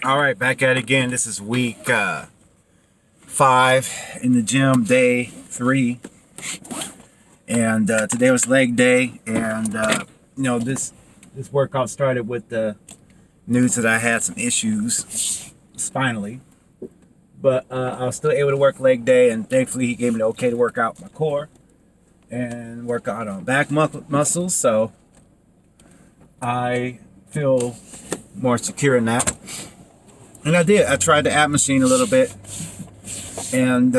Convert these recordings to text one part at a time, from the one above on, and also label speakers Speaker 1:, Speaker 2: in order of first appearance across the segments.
Speaker 1: All right, back at it again. This is week 5 in the gym, day 3, and today was leg day. And this workout started with the news that I had some issues spinally, but I was still able to work leg day, and thankfully he gave me the okay to work out my core and work out on back muscles. So I feel more secure in that. And I did. I tried the ab machine a little bit. And,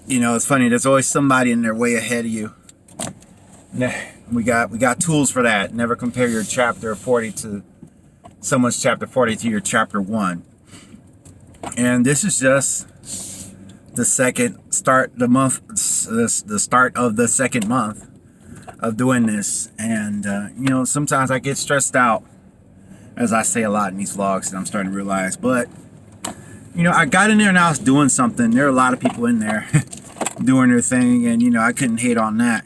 Speaker 1: it's funny. There's always somebody in there way ahead of you. We got tools for that. Never compare your chapter 40 to someone's chapter 40 to your chapter 1. And this is just the second start, the start of the second month of doing this. And, sometimes I get stressed out, as I say a lot in these vlogs, and I'm starting to realize. But, I got in there and I was doing something. There are a lot of people in there doing their thing, and, I couldn't hate on that,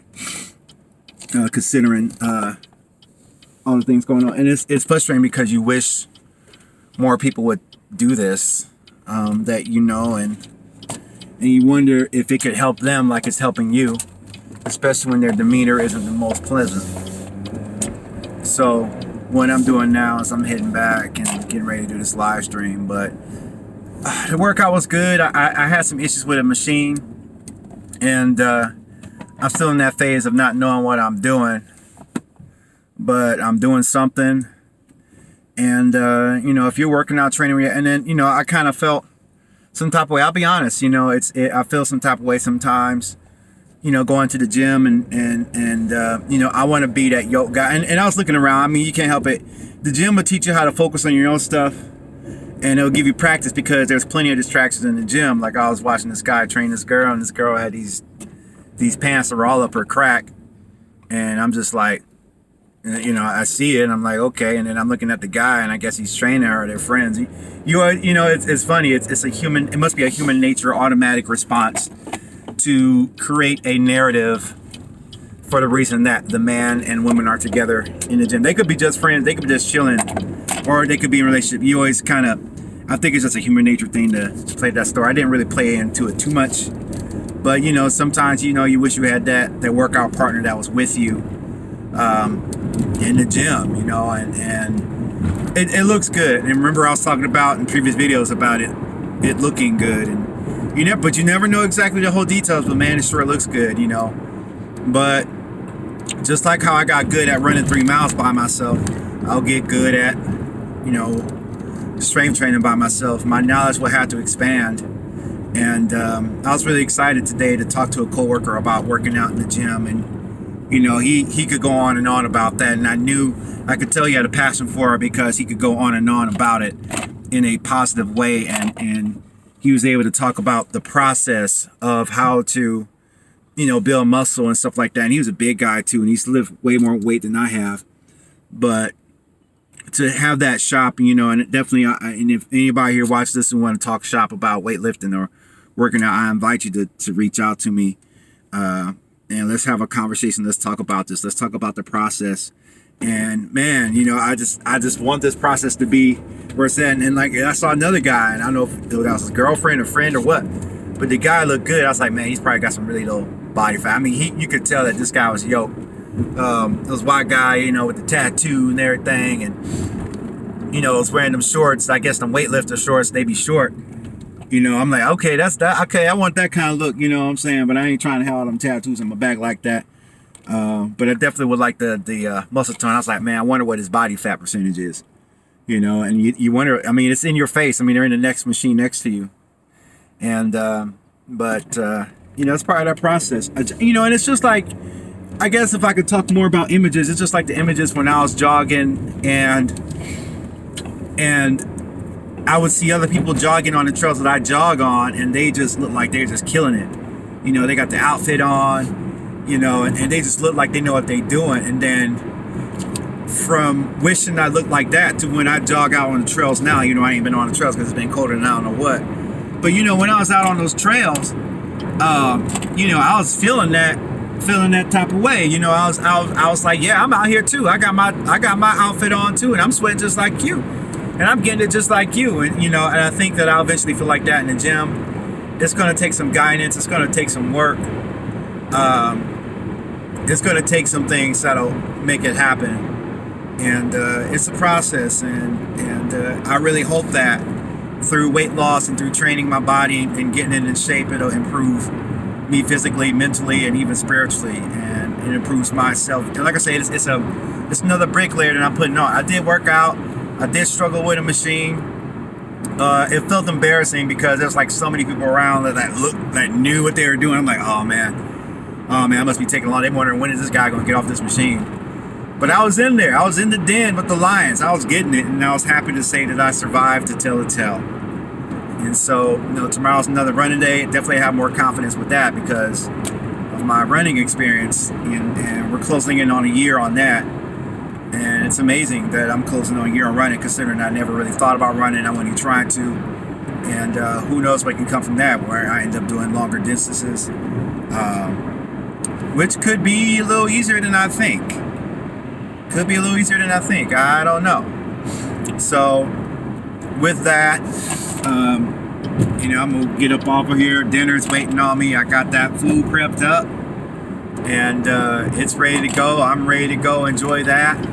Speaker 1: considering all the things going on. And it's frustrating because you wish more people would do this, that and you wonder if it could help them like it's helping you, especially when their demeanor isn't the most pleasant. So what I'm doing now is I'm heading back and getting ready to do this live stream. But the workout was good. I had some issues with a machine, and I'm still in that phase of not knowing what I'm doing, but I'm doing something. And if you're working out, training, and then I kind of felt some type of way. I'll be honest, I feel some type of way sometimes, going to the gym and I want to be that yoke guy. And I was looking around. I mean, you can't help it. The gym will teach you how to focus on your own stuff, and it'll give you practice because there's plenty of distractions in the gym. Like, I was watching this guy train this girl, and this girl had these pants that were all up her crack, and I'm just like, I see it, and I'm like, okay. And then I'm looking at the guy, and I guess he's training her. They're friends. It's funny. It's a human. It must be a human nature automatic response to create a narrative for the reason that the man and woman are together in the gym. They could be just friends. They could be just chilling, or they could be in a relationship. You always kind of, I think it's just a human nature thing to play that story. I didn't really play into it too much, but sometimes you wish you had that workout partner that was with you in the gym, and it looks good. And remember, I was talking about in previous videos about it looking good, and but you never know exactly the whole details. But man, it sure looks good, But just like how I got good at running 3 miles by myself, I'll get good at strength training by myself. My knowledge will have to expand. And I was really excited today to talk to a coworker about working out in the gym, and he could go on and on about that, and I knew I could tell he had a passion for it because he could go on and on about it in a positive way, and he was able to talk about the process of how to build muscle and stuff like that. And he was a big guy too, and he's lifted way more weight than I have. But to have that shop, and it definitely, and if anybody here watches this and want to talk shop about weightlifting or working out, I invite you to reach out to me, and let's have a conversation. Let's talk about this. Let's talk about the process. And man, I just want this process to be where it's at. And like, I saw another guy, and I don't know if that was his girlfriend or friend or what, but the guy looked good. I was like, man, he's probably got some really low body fat. I mean, you could tell that this guy was yoked. This white guy, with the tattoo and everything, and was wearing them shorts. I guess them weightlifter shorts. They be short. I'm like, okay, that's that. Okay, I want that kind of look. You know what I'm saying? But I ain't trying to have all them tattoos on my back like that. But I definitely would like the muscle tone. I was like, man, I wonder what his body fat percentage is. And you wonder. I mean, it's in your face. I mean, they're in the next machine next to you. And it's part of that process. And it's just like, I guess if I could talk more about images, it's just like the images when I was jogging, and I would see other people jogging on the trails that I jog on, and they just look like they're just killing it. They got the outfit on, and they just look like they know what they're doing. And then from wishing I looked like that to when I jog out on the trails now, I ain't been on the trails because it's been colder than I don't know what. But when I was out on those trails, I was feeling that type of way. I was like, yeah, I'm out here too. I got my outfit on too, and I'm sweating just like you. And I'm getting it just like you. And, and I think that I'll eventually feel like that in the gym. It's going to take some guidance. It's going to take some work. It's going to take some things that'll make it happen. And it's a process. And I really hope that through weight loss and through training my body and getting it in shape, it'll improve me physically, mentally, and even spiritually. And it improves myself. And like I said, it's another brick layer that I'm putting on. I did work out. I did struggle with a machine. It felt embarrassing because there's like so many people around that knew what they were doing. I'm like, oh man, I must be taking a lot. They're wondering, when is this guy going to get off this machine? But I was in there. I was in the den with the lions. I was getting it, and I was happy to say that I survived to tell the tale. And so, tomorrow's another running day. Definitely have more confidence with that because of my running experience, and we're closing in on a year on that. And it's amazing that I'm closing on a year on running, considering I never really thought about running. I wasn't even trying to. And who knows what can come from that, where I end up doing longer distances, which could be a little easier than I think. I don't know. So with that, I'm going to get up off of here. Dinner's waiting on me. I got that food prepped up. And it's ready to go. I'm ready to go enjoy that.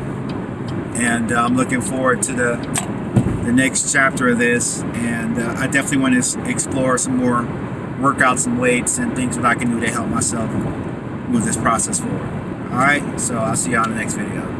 Speaker 1: And I'm looking forward to the next chapter of this. And I definitely want to explore some more workouts and weights and things that I can do to help myself move this process forward. All right, so I'll see you on the next video.